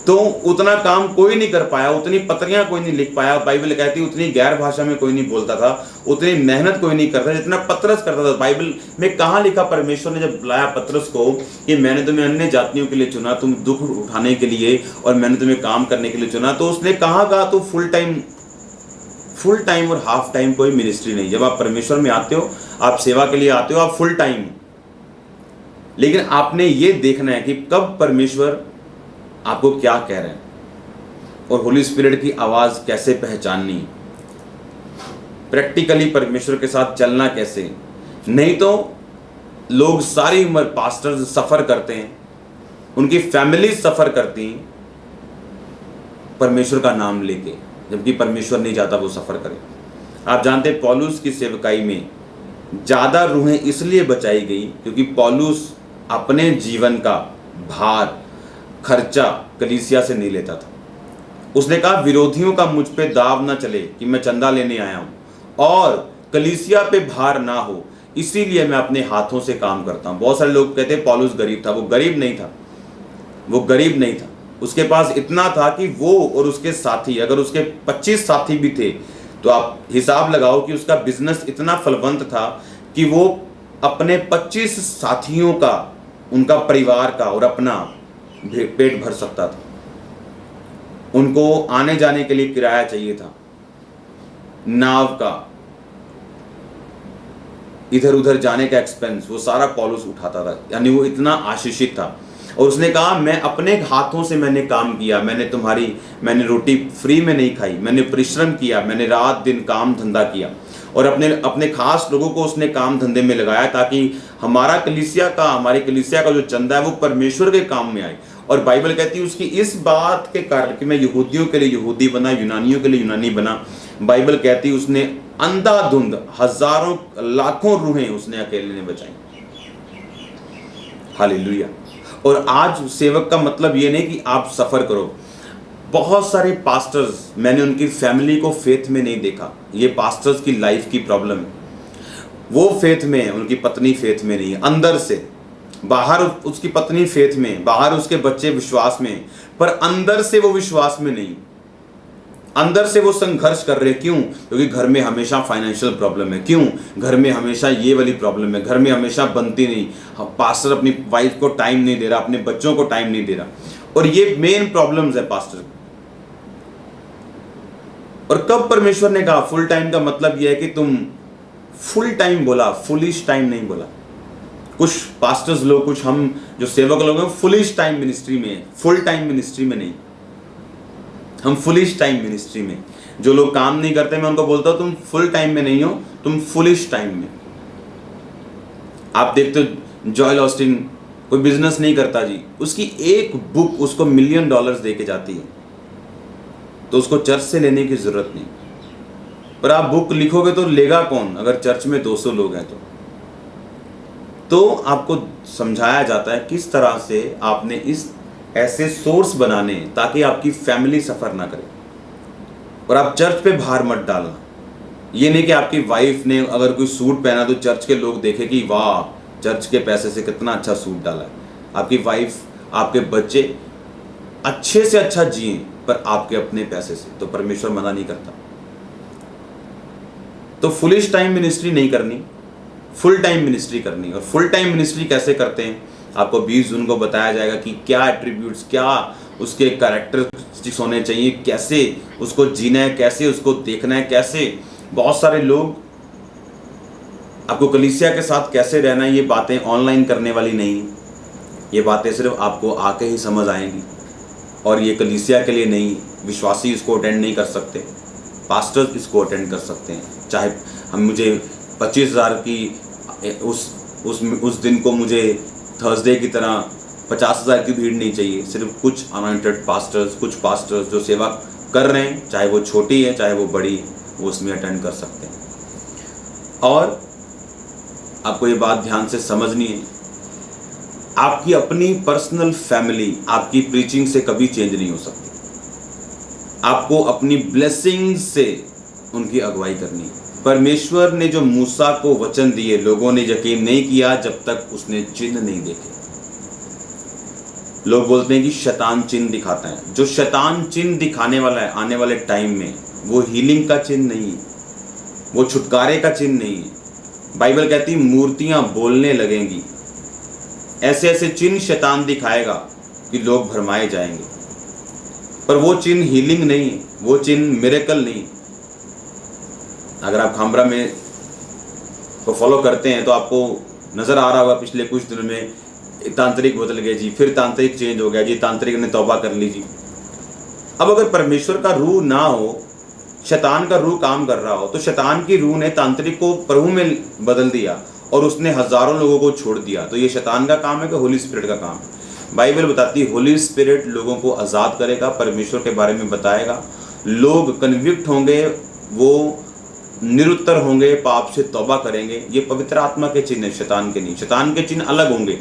तो उतना काम कोई नहीं कर पाया, उतनी पत्रियां कोई नहीं लिख पाया। बाइबल कहती है उतनी गैर भाषा में कोई नहीं बोलता था, उतनी मेहनत कोई नहीं करता जितना पतरस करता था। बाइबल में कहाँ लिखा, परमेश्वर ने जब बुलाया पतरस को कि मैंने तुम्हें अन्य जातियों के लिए चुना, तुम दुख उठाने के लिए, और मैंने तुम्हें काम करने के लिए चुना, तो उसने कहाँ कहा तो फुल टाइम और हाफ टाइम कोई मिनिस्ट्री नहीं। जब आप परमेश्वर में आते हो, आप सेवा के लिए आते हो, आप फुल टाइम। लेकिन आपने ये देखना है कि कब परमेश्वर आपको क्या कह रहे हैं, और होली स्पिरिट की आवाज़ कैसे पहचाननी, प्रैक्टिकली परमेश्वर के साथ चलना कैसे। नहीं तो लोग सारी उम्र, पास्टर्स सफ़र करते हैं, उनकी फैमिली सफ़र करती हैं परमेश्वर का नाम लेके, जबकि परमेश्वर नहीं चाहता वो सफ़र करे। आप जानते हैं पौलुस की सेवकाई में ज़्यादा रूहें इसलिए बचाई गई क्योंकि पौलुस अपने जीवन का भार, खर्चा कलीसिया से नहीं लेता था। उसने कहा विरोधियों का मुझ पे दाव ना चले कि मैं चंदा लेने आया हूँ, और कलीसिया पे भार ना हो, इसीलिए मैं अपने हाथों से काम करता हूँ। बहुत सारे लोग कहते हैं पौलुस गरीब था, वो गरीब नहीं था, वो गरीब नहीं था। उसके पास इतना था कि वो और उसके साथी, अगर उसके 25 साथी भी थे तो आप हिसाब लगाओ कि उसका बिजनेस इतना फलवंत था कि वो अपने 25 साथियों का, उनका परिवार का और अपना पेट भर सकता था। उनको आने जाने के लिए किराया चाहिए था, नाव का, इधर उधर जाने का एक्सपेंस, वो सारा पौलुस उठाता था। यानी वो इतना आशीषित था। और उसने कहा मैं अपने हाथों से मैंने काम किया, मैंने रोटी फ्री में नहीं खाई, मैंने परिश्रम किया, मैंने रात दिन काम धंधा किया और अपने अपने खास लोगों को उसने काम धंधे में लगाया ताकि हमारी कलीसिया का जो चंदा है वो परमेश्वर के काम में आए। और बाइबल कहती है उसकी इस बात के कारण कि मैं यहूदियों के लिए यहूदी बना, यूनानियों के लिए यूनानी बना, बाइबल कहती है उसने अंधाधुंध हजारों लाखों रूहें उसने अकेले ने बचाई। हालेलुया। और आज सेवक का मतलब ये नहीं कि आप सफर करो। बहुत सारे पास्टर्स, मैंने उनकी फैमिली को फेथ में नहीं देखा। ये पास्टर्स की लाइफ की प्रॉब्लम है। वो फेथ में है, उनकी पत्नी फेथ में नहीं है। अंदर से बाहर उसकी पत्नी फेथ में, बाहर उसके बच्चे विश्वास में, पर अंदर से वो विश्वास में नहीं। अंदर से वो संघर्ष कर रहे हैं। क्यों? क्योंकि घर में हमेशा फाइनेंशियल प्रॉब्लम है। क्यों? घर में हमेशा ये वाली प्रॉब्लम है, घर में हमेशा बनती नहीं, पास्टर अपनी वाइफ को टाइम नहीं दे रहा, अपने बच्चों को टाइम नहीं दे रहा। और ये मेन प्रॉब्लम्स है पास्टर। और कब परमेश्वर ने कहा फुल टाइम का मतलब यह है कि तुम फुल टाइम बोला, फुलिश टाइम नहीं बोला। कुछ पास्टर्स लोग, कुछ हम जो सेवक लोग हैं फुलिश टाइम मिनिस्ट्री में है, फुल टाइम मिनिस्ट्री में नहीं। हम फुलिश टाइम मिनिस्ट्री में, जो लोग काम नहीं करते मैं उनको बोलता हूं तुम फुल टाइम में नहीं हो, तुम फुलिश टाइम में। आप देखते हो जॉयल ऑस्टिन कोई बिजनेस नहीं करता जी, उसकी एक बुक उसको $1 मिलियन दे के जाती है, तो उसको चर्च से लेने की जरूरत नहीं। पर आप बुक लिखोगे तो लेगा कौन अगर चर्च में 200 लोग हैं तो आपको समझाया जाता है किस तरह से आपने इस ऐसे सोर्स बनाने ताकि आपकी फैमिली सफर ना करे। और आप चर्च पे भार मत डालना। ये नहीं कि आपकी वाइफ ने अगर कोई सूट पहना तो चर्च के लोग देखे कि वाह चर्च के पैसे से कितना अच्छा सूट डाला है। आपकी वाइफ, आपके बच्चे अच्छे से अच्छा जिए, पर आपके अपने पैसे से, तो परमेश्वर मना नहीं करता। तो फुलिश टाइम मिनिस्ट्री नहीं करनी, फुल टाइम मिनिस्ट्री करनी। और फुल टाइम मिनिस्ट्री कैसे करते हैं आपको 20 जून को बताया जाएगा कि क्या एट्रीब्यूट्स, क्या उसके कैरेक्टरिस्टिक्स होने चाहिए, कैसे उसको जीना है, कैसे उसको देखना है, कैसे बहुत सारे लोग आपको कलीसिया के साथ कैसे रहना है। ये बातें ऑनलाइन करने वाली नहीं, ये बातें सिर्फ आपको आके ही समझ आएंगी। और ये कलीसिया के लिए नहीं, विश्वासी इसको अटेंड नहीं कर सकते, पास्टर्स इसको अटेंड कर सकते हैं। चाहे मुझे 25,000 की उस दिन को मुझे थर्सडे की तरह 50,000 की भीड़ नहीं चाहिए। सिर्फ कुछ अनॉइंटेड पास्टर्स, कुछ पास्टर्स जो सेवा कर रहे हैं, चाहे वो छोटी है चाहे वो बड़ी, वो उसमें अटेंड कर सकते हैं। और आपको ये बात ध्यान से समझनी है, आपकी अपनी पर्सनल फैमिली आपकी प्रीचिंग से कभी चेंज नहीं हो सकती। आपको अपनी ब्लेसिंग से उनकी अगुवाई करनी है। परमेश्वर ने जो मूसा को वचन दिए, लोगों ने यकीन नहीं किया जब तक उसने चिन्ह नहीं देखे। लोग बोलते हैं कि शैतान चिन्ह दिखाता है। जो शैतान चिन्ह दिखाने वाला है आने वाले टाइम में, वो हीलिंग का चिन्ह नहीं है, वो छुटकारे का चिन्ह नहीं है। बाइबल कहती मूर्तियां बोलने लगेंगी। ऐसे ऐसे चिन्ह शैतान दिखाएगा कि लोग भरमाए जाएंगे, पर वो चिन्ह हीलिंग नहीं है, वो चिन्ह मिरेकल नहीं। अगर आप खामरा में को फॉलो करते हैं तो आपको नज़र आ रहा होगा पिछले कुछ दिनों में तांत्रिक बदल गए जी, फिर तांत्रिक चेंज हो गया जी, तांत्रिक ने तौबा कर ली जी। अब अगर परमेश्वर का रूह ना हो, शैतान का रूह काम कर रहा हो, तो शैतान की रूह ने तांत्रिक को प्रभु में बदल दिया और उसने हजारों लोगों को छोड़ दिया। तो ये शैतान का काम है कि होली स्पिरिट का काम है? बाइबल बताती है होली स्पिरिट लोगों को आज़ाद करेगा, परमेश्वर के बारे में बताएगा, लोग कन्विक्ट होंगे, वो निरुत्तर होंगे, पाप से तौबा करेंगे। ये पवित्र आत्मा के चिन्ह है, शैतान के नहीं। शैतान के चिन्ह अलग होंगे,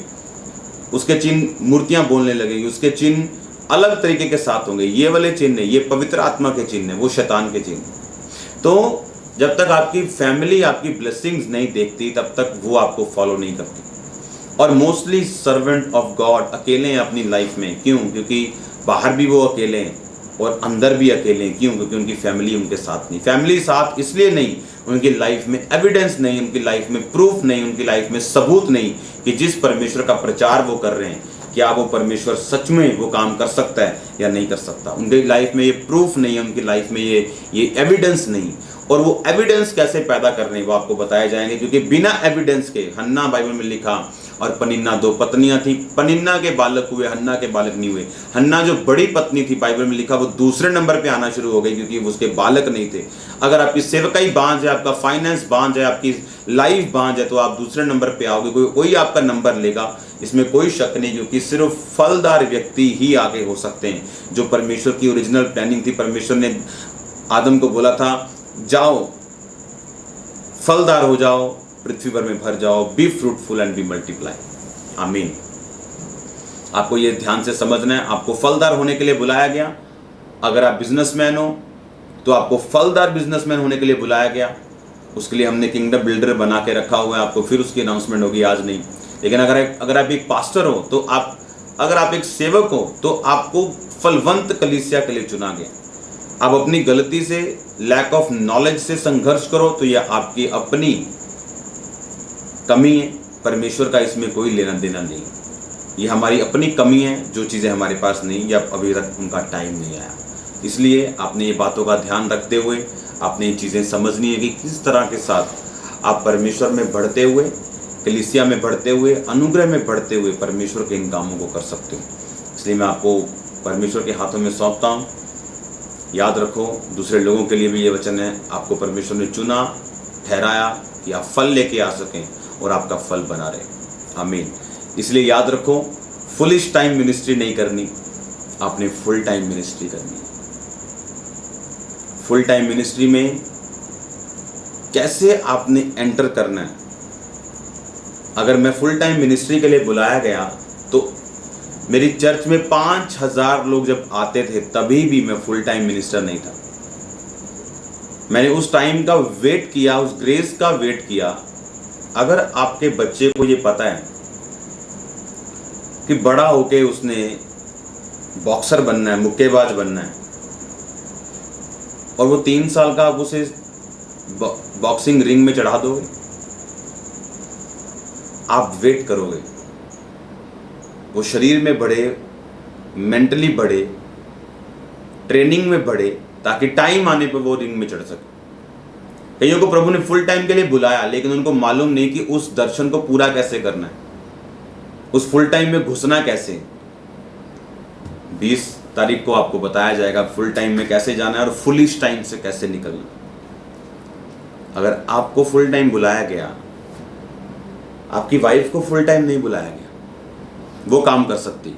उसके चिन्ह मूर्तियां बोलने लगेंगी, उसके चिन्ह अलग तरीके के साथ होंगे। ये वाले चिन्ह है, ये पवित्र आत्मा के चिन्ह है, वो शैतान के चिन्ह। तो जब तक आपकी फैमिली आपकी ब्लेसिंग्स नहीं देखती तब तक वो आपको फॉलो नहीं करती। और मोस्टली सर्वेंट ऑफ गॉड अकेले हैं अपनी लाइफ में। क्यों? क्योंकि बाहर भी वो अकेले हैं और अंदर भी अकेले हैं। क्यों? क्योंकि उनकी फैमिली उनके साथ नहीं। फैमिली साथ इसलिए नहीं, उनकी लाइफ में एविडेंस नहीं, उनकी लाइफ में प्रूफ नहीं, उनकी लाइफ में सबूत नहीं कि जिस परमेश्वर का प्रचार वो कर रहे हैं, क्या वो परमेश्वर सच में वो काम कर सकता है या नहीं कर सकता। उनकी लाइफ में ये प्रूफ नहीं है, उनकी लाइफ में ये एविडेंस नहीं। और वो एविडेंस कैसे पैदा करने वो आपको बताए जाएंगे, क्योंकि बिना एविडेंस के हन्ना बाइबल में लिखा और पनिन्ना 2 पत्नियां थी, पनिन्ना के बालक हुए, हन्ना के बालक नहीं हुए। हन्ना जो बड़ी पत्नी थी बाइबल में लिखा वो दूसरे नंबर पे आना शुरू हो गई क्योंकि उसके बालक नहीं थे। अगर आपकी सेवकाई बांझ है, आपका फाइनेंस बांझ है, आपकी लाइफ बांझ है, तो आप दूसरे नंबर पे आओगे, कोई आपका नंबर लेगा, इसमें कोई शक नहीं, क्योंकि सिर्फ फलदार व्यक्ति ही आगे हो सकते हैं। जो परमेश्वर की ओरिजिनल प्लानिंग थी, परमेश्वर ने आदम को बोला था जाओ फलदार हो जाओ, पृथ्वी पर में भर जाओ, be fruitful and be multiply. आमीन। आपको ये ध्यान से समझना है, आपको फलदार होने के लिए बुलाया गया। अगर आप बिजनेसमैन हो तो आपको फलदार बिजनेसमैन होने के लिए बुलाया गया। उसके लिए हमने किंगडम बिल्डर बना के रखा हुआ है, आपको फिर उसकी अनाउंसमेंट होगी, आज नहीं। लेकिन अगर आप एक पास्टर हो तो अगर आप एक सेवक हो तो आपको फलवंत कलीसिया के लिए चुना गया। आप अपनी गलती से, लैक ऑफ नॉलेज से संघर्ष करो तो यह आपकी अपनी कमी है, परमेश्वर का इसमें कोई लेना देना नहीं। ये हमारी अपनी कमी है, जो चीज़ें हमारे पास नहीं या अभी तक उनका टाइम नहीं आया। इसलिए आपने ये बातों का ध्यान रखते हुए आपने ये चीज़ें समझनी है कि किस तरह के साथ आप परमेश्वर में बढ़ते हुए, कलीसिया में बढ़ते हुए, अनुग्रह में बढ़ते हुए परमेश्वर के इन कामों को कर सकते हो। इसलिए मैं आपको परमेश्वर के हाथों में सौंपता हूँ। याद रखो, दूसरे लोगों के लिए भी ये वचन है, आपको परमेश्वर ने चुना, ठहराया कि आप फल लेके आ सकें और आपका फल बना रहे। आमीन। इसलिए याद रखो, फुलिश टाइम मिनिस्ट्री नहीं करनी, आपने फुल टाइम मिनिस्ट्री करनी। फुल टाइम मिनिस्ट्री में कैसे आपने एंटर करना है। अगर मैं फुल टाइम मिनिस्ट्री के लिए बुलाया गया तो मेरी चर्च में 5000 लोग जब आते थे तभी भी मैं फुल टाइम मिनिस्टर नहीं था। मैंने उस टाइम का वेट किया, उस ग्रेस का वेट किया। अगर आपके बच्चे को ये पता है कि बड़ा होके उसने बॉक्सर बनना है, मुक्केबाज बनना है, और वो 3 साल का आप उसे बॉक्सिंग रिंग में चढ़ा दोगे, आप वेट करोगे, वो शरीर में बढ़े, मेंटली बढ़े, ट्रेनिंग में बढ़े, ताकि टाइम आने पर वो रिंग में चढ़ सके। कईयों को प्रभु ने फुल टाइम के लिए बुलाया, लेकिन उनको मालूम नहीं कि उस दर्शन को पूरा कैसे करना है, उस फुल टाइम में घुसना कैसे। 20 तारीख को आपको बताया जाएगा फुल टाइम में कैसे जाना है और फुलिश टाइम से कैसे निकलना। अगर आपको फुल टाइम बुलाया गया, आपकी वाइफ को फुल टाइम नहीं बुलाया गया, वो काम कर सकती।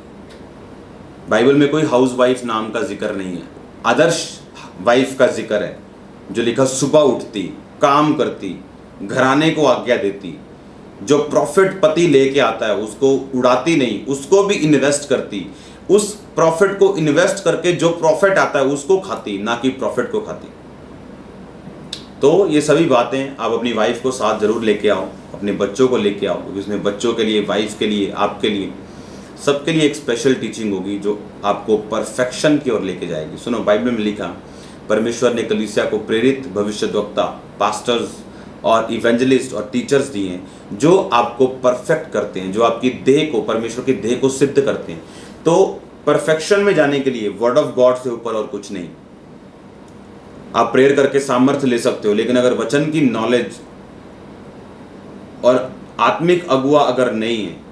बाइबल में कोई हाउस वाइफ नाम का जिक्र नहीं है, आदर्श वाइफ का जिक्र है, जो लिखा सुबह उठती, काम करती, घराने को आज्ञा देती, जो प्रॉफिट पति लेके आता है उसको उड़ाती नहीं, उसको भी इन्वेस्ट करती, उस प्रॉफिट को इन्वेस्ट करके जो प्रॉफिट आता है उसको खाती, ना कि प्रॉफिट को खाती। तो ये सभी बातें आप अपनी वाइफ को साथ जरूर लेके आओ, अपने बच्चों को लेके आओ, क्योंकि उसमें बच्चों के लिए, वाइफ के लिए, आपके लिए, सबके लिए एक स्पेशल टीचिंग होगी जो आपको परफेक्शन की ओर लेके जाएगी। सुनो, बाइबल में लिखा, परमेश्वर ने कलीसिया को प्रेरित, भविष्यद्वक्ता, पास्टर्स और इवेंजलिस्ट और टीचर्स दिए हैं जो आपको परफेक्ट करते हैं, जो आपकी देह को, परमेश्वर की देह को सिद्ध करते हैं। तो परफेक्शन में जाने के लिए वर्ड ऑफ गॉड से ऊपर और कुछ नहीं। आप प्रेयर करके सामर्थ्य ले सकते हो, लेकिन अगर वचन की नॉलेज और आत्मिक अगुआ अगर नहीं है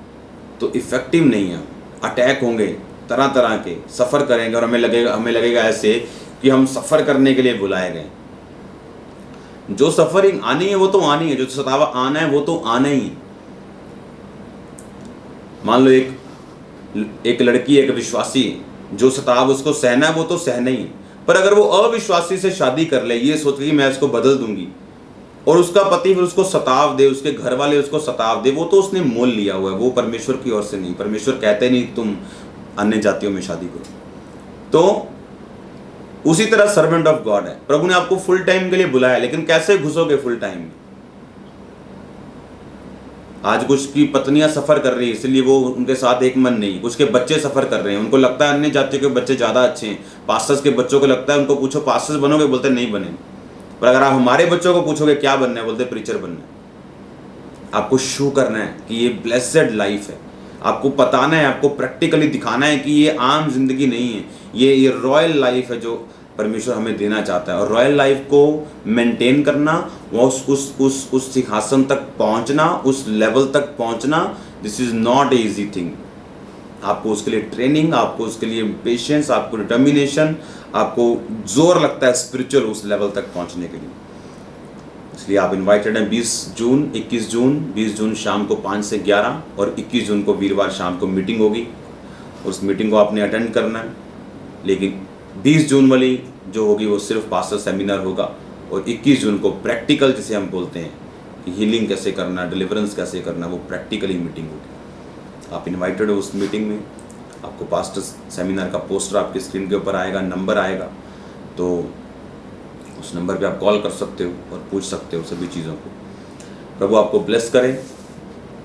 तो इफेक्टिव नहीं है। अटैक होंगे, तरह तरह के सफ़र करेंगे और हमें लगेगा ऐसे कि हम सफ़र करने के लिए बुलाए गए। जो सफरिंग आनी है वो तो आनी है, जो सतावा आना है वो तो आना ही है। मान लो एक लड़की, एक विश्वासी, जो सताव उसको सहना है वो तो सहना ही है, पर अगर वो अविश्वासी से शादी कर ले, ये सोच कि मैं इसको बदल दूंगी, और उसका पति फिर उसको सताव दे, उसके घर वाले उसको सताव दे, वो तो उसने मोल लिया हुआ है, वो परमेश्वर की ओर से नहीं। परमेश्वर कहते नहीं तुम अन्य जातियों में शादी करो। तो उसी तरह सर्वेंट ऑफ गॉड है, प्रभु ने आपको फुल टाइम के लिए बुलाया, लेकिन कैसे घुसोगे फुल टाइम में? आज कुछ की पत्नियां सफर कर रही है, इसलिए वो उनके साथ एक मन नहीं। कुछ के बच्चे सफर कर रहे हैं, उनको लगता है अन्य जातियों के बच्चे ज्यादा अच्छे हैं। पास्टर्स के बच्चों को लगता है, उनको पूछो पास्टर्स बनोगे, बोलते नहीं बने। पर अगर आप हमारे बच्चों को पूछोगे क्या बनना है, बोलते प्रीचर बनना है। आपको शो करना है कि ये ब्लेस्ड लाइफ है, आपको बताना है, आपको प्रैक्टिकली दिखाना है कि ये आम जिंदगी नहीं है, ये रॉयल लाइफ है जो परमेश्वर हमें देना चाहता है। और रॉयल लाइफ को मेंटेन करना, वो उस सिंहासन तक पहुंचना, उस लेवल तक पहुंचना, this is not a easy thing. आपको उसके लिए ट्रेनिंग, आपको उसके लिए पेशेंस, आपको डिटर्मिनेशन, आपको जोर लगता है स्पिरिचुअल उस लेवल तक पहुंचने के लिए। इसलिए आप इनवाइटेड हैं। 20 जून, 21 जून, 20 जून शाम को 5 से 11 और 21 जून को वीरवार शाम को मीटिंग होगी। उस मीटिंग को आपने अटेंड करना है। लेकिन 20 जून वाली जो होगी वो सिर्फ पास्टर सेमिनार होगा, और 21 जून को प्रैक्टिकल, जिसे हम बोलते हैं कि हीलिंग कैसे करना, डिलीवरेंस कैसे करना, वो प्रैक्टिकली मीटिंग होगी। आप इनवाइटेड हो उस मीटिंग में। आपको पास्टर सेमिनार का पोस्टर आपके स्क्रीन के ऊपर आएगा, नंबर आएगा, तो उस नंबर पे आप कॉल कर सकते हो और पूछ सकते हो सभी चीज़ों को। प्रभु आपको ब्लेस करे।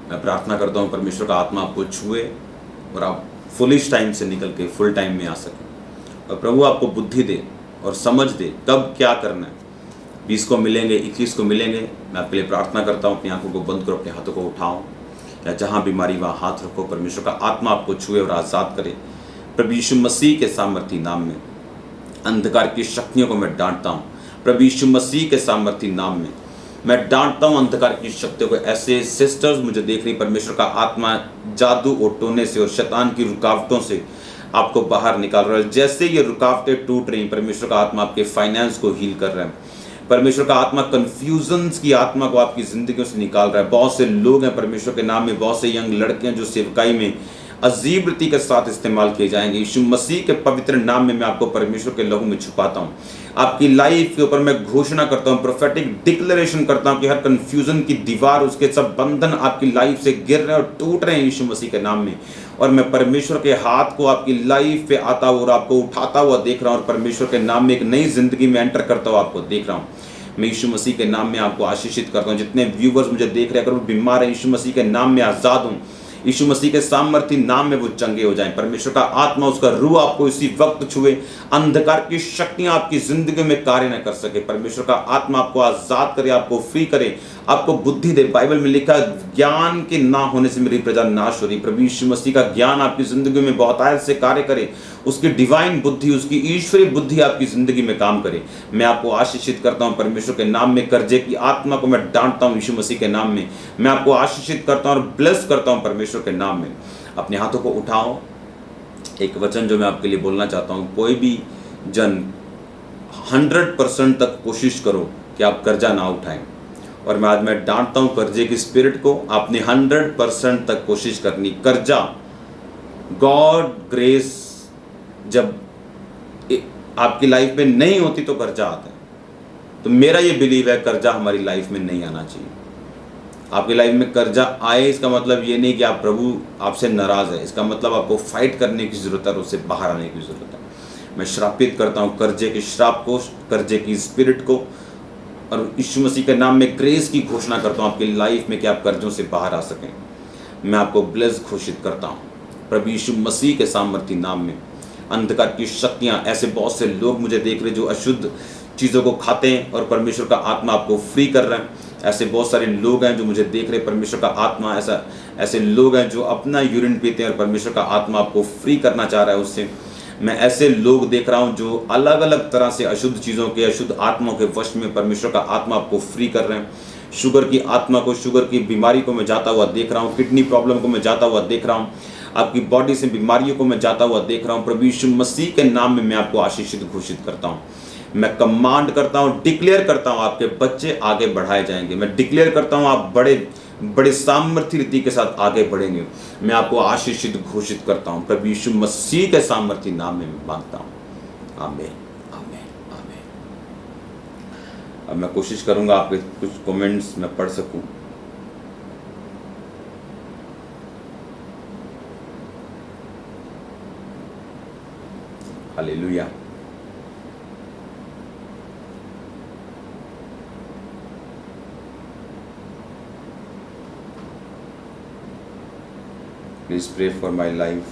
मैं प्रार्थना करता हूँ परमेश्वर का आत्मा आपको छुए और आप फुलिश टाइम से निकल के फुल टाइम में आ सकें, और प्रभु आपको बुद्धि दे और समझ दे कब क्या करना है। 20 को मिलेंगे, 21 को मिलेंगे। मैं आपके लिए प्रार्थना करता हूँ, अपनी आंखों को बंद करो, अपने हाथों को उठाओ, या जहाँ बीमारी वहाँ हाथ रखो। परमेश्वर का आत्मा आपको छुए और आज़ाद करे। प्रभु यीशु मसीह के सामर्थी नाम में अंधकार की शक्तियों को मैं डांटता हूँ। प्रभु यीशु मसीह के सामर्थी नाम में मैं डांटता हूँ अंधकार की शक्तियों को। ऐसे सिस्टर्स मुझे देख रही, परमेश्वर का आत्मा जादू और टोने से और शैतान की रुकावटों से आपको बाहर निकाल रहा है। जैसे ये रुकावटें टूट रही, परमेश्वर का आत्मा आपके फाइनेंस को हील कर रहा है। परमेश्वर का आत्मा कन्फ्यूजन की आत्मा को आपकी जिंदगियों से निकाल रहा है। बहुत से लोग हैं परमेश्वर के नाम में, बहुत से यंग लड़के हैं जो सेवकाई में अजीब रीति के साथ इस्तेमाल किए जाएंगे। यीशु मसीह के पवित्र नाम में मैं आपको परमेश्वर के लहू में छुपाता हूँ। आपकी लाइफ के ऊपर मैं घोषणा करता हूँ, प्रोफेटिक डिक्लेरेशन करता हूँ कि हर कन्फ्यूजन की दीवार, उसके सब बंधन आपकी लाइफ से गिर रहे हैं और टूट रहे हैं यीशु मसीह के नाम में। और मैं परमेश्वर के हाथ को आपकी लाइफ पे आता हुआ और आपको उठाता हुआ देख रहा हूँ, और परमेश्वर के नाम में एक नई जिंदगी में एंटर करता हुआ आपको देख रहा हूँ। मैं यीशु मसीह के नाम में आपको आशीषित करता हूँ। जितने व्यूवर्स मुझे देख रहे हैं, अगर वो बीमार है, यीशु मसीह के नाम में आजाद हूँ। यीशु मसीह के सामर्थी नाम में वो चंगे हो जाएं। परमेश्वर का आत्मा, उसका रूह आपको इसी वक्त छुए। अंधकार की शक्तियां आपकी जिंदगी में कार्य न कर सके। परमेश्वर का आत्मा आपको आजाद करे, आपको फ्री करे, आपको बुद्धि दे। बाइबल में लिखा है, ज्ञान के ना होने से मेरी प्रजा नाश हो रही। प्रभु यीशु मसीह का ज्ञान आपकी जिंदगी में बहुतायत से कार्य करे। उसकी डिवाइन बुद्धि, उसकी ईश्वरीय बुद्धि आपकी जिंदगी में काम करे। मैं आपको आशीषित करता हूं परमेश्वर के नाम में। कर्जे की आत्मा को मैं डांटता हूं यीशु मसीह के नाम में। मैं आपको आशीषित करता हूं और ब्लेस करता हूं परमेश्वर के नाम में। अपने हाथों को उठाओ। एक वचन जो मैं आपके लिए बोलना चाहता हूं, कोई भी जन 100% तक कोशिश करो कि आप कर्जा ना उठाएं। और मैं आज डांटता हूं कर्जे की स्पिरिट को। आपने 100% तक कोशिश करनी। कर्जा, गॉड ग्रेस जब आपकी लाइफ में नहीं होती तो कर्जा आता है। तो मेरा ये बिलीव है, कर्जा हमारी लाइफ में नहीं आना चाहिए। आपकी लाइफ में कर्जा आए, इसका मतलब ये नहीं कि आप प्रभु आपसे नाराज है। इसका मतलब आपको फाइट करने की जरूरत है और उससे बाहर आने की जरूरत है। मैं श्रापित करता हूँ कर्जे के श्राप को, कर्जे की स्पिरिट को, और यीशु मसीह के नाम में ग्रेस की घोषणा करता हूँ आपकी लाइफ में कि आप कर्जों से बाहर आ सकें। मैं आपको ब्लेस घोषित करता हूँ प्रभु यीशु मसीह के सामर्थी नाम में। अंधकार की शक्तियाँ, ऐसे बहुत से लोग मुझे देख रहे जो अशुद्ध चीज़ों को खाते हैं और परमेश्वर का आत्मा आपको फ्री कर रहे हैं। ऐसे बहुत सारे लोग हैं जो मुझे देख रहे, परमेश्वर का आत्मा, ऐसे लोग हैं जो अपना यूरिन पीते हैं और परमेश्वर का आत्मा आपको फ्री करना चाह रहा है उससे। मैं ऐसे लोग देख रहा हूं जो अलग अलग तरह से अशुद्ध चीज़ों के, अशुद्ध आत्माओं के वश में परमेश्वर का आत्मा आपको फ्री कर रहे हैं। शुगर की आत्मा को, शुगर की बीमारी को मैं जाता हुआ देख रहा हूँ। किडनी प्रॉब्लम को मैं जाता हुआ देख रहा हूँ। आपकी बॉडी से बीमारियों को मैं जाता हुआ देख रहा हूँ। प्रभु यीशु मसीह के नाम में मैं आपको आशीषित घोषित करता हूँ। मैं कमांड करता हूँ, डिक्लेयर करता हूँ, आपके बच्चे आगे बढ़ाए जाएंगे। मैं डिक्लेयर करता हूँ आप बड़े सामर्थ्य रीति के साथ आगे बढ़ेंगे। मैं आपको आशीषित घोषित करता हूँ प्रभु यीशु मसीह के सामर्थ्य नाम में मैं मांगता हूँ। आमीन, आमीन, आमीन। अब मैं कोशिश करूँगा आपके कुछ कमेंट्स मैं पढ़ सकूँ। Hallelujah. Please pray for my life.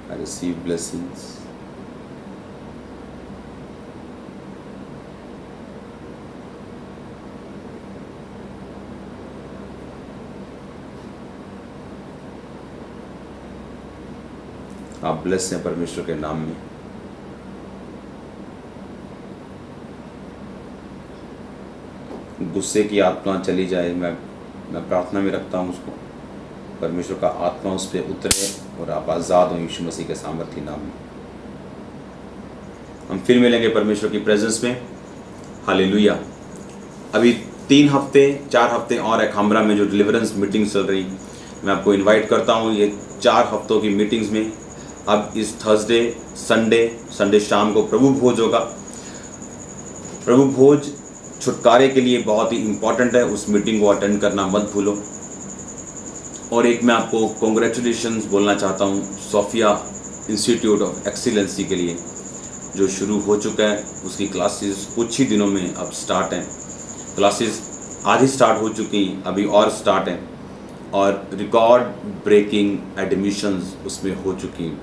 I receive blessings. आप ब्लेस हैं परमेश्वर के नाम में। गुस्से की आत्मा चली जाए, मैं प्रार्थना में रखता हूँ उसको, परमेश्वर का आत्मा उस पर उतरे और आप आज़ाद हों यीशु मसीह के सामर्थी नाम में। हम फिर मिलेंगे परमेश्वर की प्रेजेंस में। हालेलुया। अभी 4 हफ्ते और है खामरा में जो डिलीवरेंस मीटिंग चल रही, मैं आपको इनवाइट करता हूँ ये 4 हफ्तों की मीटिंग्स में। अब इस थर्सडे संडे शाम को प्रभु भोज होगा। प्रभु भोज छुटकारे के लिए बहुत ही इम्पॉर्टेंट है, उस मीटिंग को अटेंड करना मत भूलो। और एक मैं आपको कॉन्ग्रेचुलेशंस बोलना चाहता हूँ सोफिया इंस्टीट्यूट ऑफ एक्सीलेंसी के लिए, जो शुरू हो चुका है। उसकी क्लासेस कुछ ही दिनों में अब स्टार्ट हैं। क्लासेस आधी स्टार्ट हो चुकी, अभी और स्टार्ट हैं, और रिकॉर्ड ब्रेकिंग एडमिशन्स उसमें हो चुकी।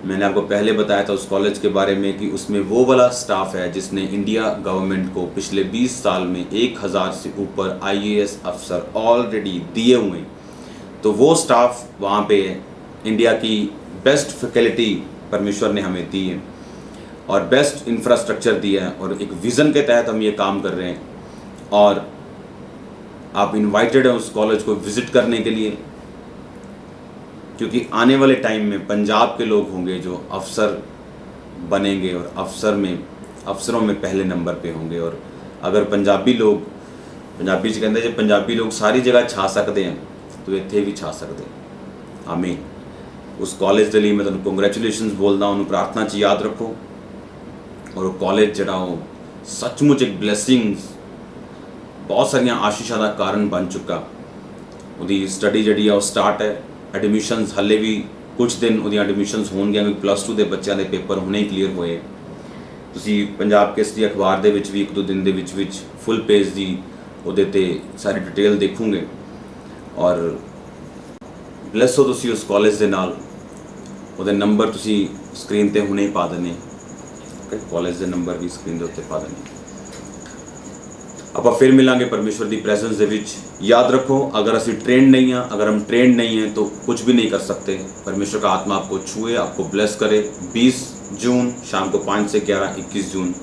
मैंने आपको पहले बताया था उस कॉलेज के बारे में कि उसमें वो वाला स्टाफ है जिसने इंडिया गवर्नमेंट को पिछले 20 साल में 1000 से ऊपर IAS अफसर ऑलरेडी दिए हुए हैं। तो वो स्टाफ वहाँ पे है। इंडिया की बेस्ट फैकल्टी परमेश्वर ने हमें दी है और बेस्ट इंफ्रास्ट्रक्चर दिया है, और एक विज़न के तहत हम ये काम कर रहे हैं। और आप इनवाइटेड हैं उस कॉलेज को विज़िट करने के लिए, क्योंकि आने वाले टाइम में पंजाब के लोग होंगे जो अफसर बनेंगे और अफसरों में पहले नंबर पे होंगे। और अगर पंजाबी कहते हैं पंजाबी लोग सारी जगह छा सकते हैं तो इत्थे भी छा सकते हैं। आमीन। उस कॉलेज के लिए मैं तुहानू कॉन्ग्रेचुलेशनस बोलदा हूँ, प्रार्थना च याद रखो। और वो कॉलेज जड़ा वो सचमुच एक ब्लैसिंग्स, बहुत सारिया आशीषां का कारण बन चुका। उहदी स्टडी जी है स्टार्ट है। एडमिशनस हले भी कुछ दिन उहदियां एडमिशनस होणगियां, क्योंकि +2 के बच्चों के पेपर हुणे ही क्लीयर होए। तुसीं पंजाब केसरी अखबार दे विच भी 1-2 दिन दे विच फुल पेज दी उहदे ते सारी डिटेल देखोगे। और ब्लैस हो तुसीं उस कॉलेज दे नाल। उहदे नंबर तुसीं स्क्रीन ते हुणे ही पा देने, कॉलेज के नंबर भी स्क्रीन के उत्ते पा देने। ਆਪਾਂ फिर मिलांगे परमेश्वर की प्रेजेंस दे विच। याद रखो, अगर असी ट्रेंड नहीं हैं, अगर हम ट्रेंड नहीं हैं तो कुछ भी नहीं कर सकते। परमेश्वर का आत्मा आपको छुए, आपको ब्लेस करे। 20 जून शाम को 5 से 11, 21 जून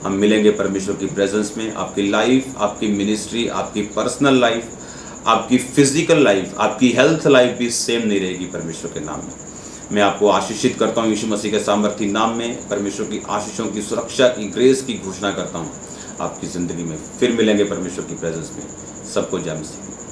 हम मिलेंगे परमेश्वर की प्रेजेंस में। आपकी लाइफ, आपकी मिनिस्ट्री, आपकी पर्सनल लाइफ, आपकी फिजिकल लाइफ, आपकी हेल्थ लाइफ भी सेम नहीं रहेगी परमेश्वर के नाम में। मैं आपको आशीषित करता हूँ यीशु मसीह के सामर्थी नाम में। परमेश्वर की आशीषों की, सुरक्षा की, ग्रेस की घोषणा करता हूँ आपकी ज़िंदगी में। फिर मिलेंगे परमेश्वर की प्रेजेंस में। सबको जय मसीह।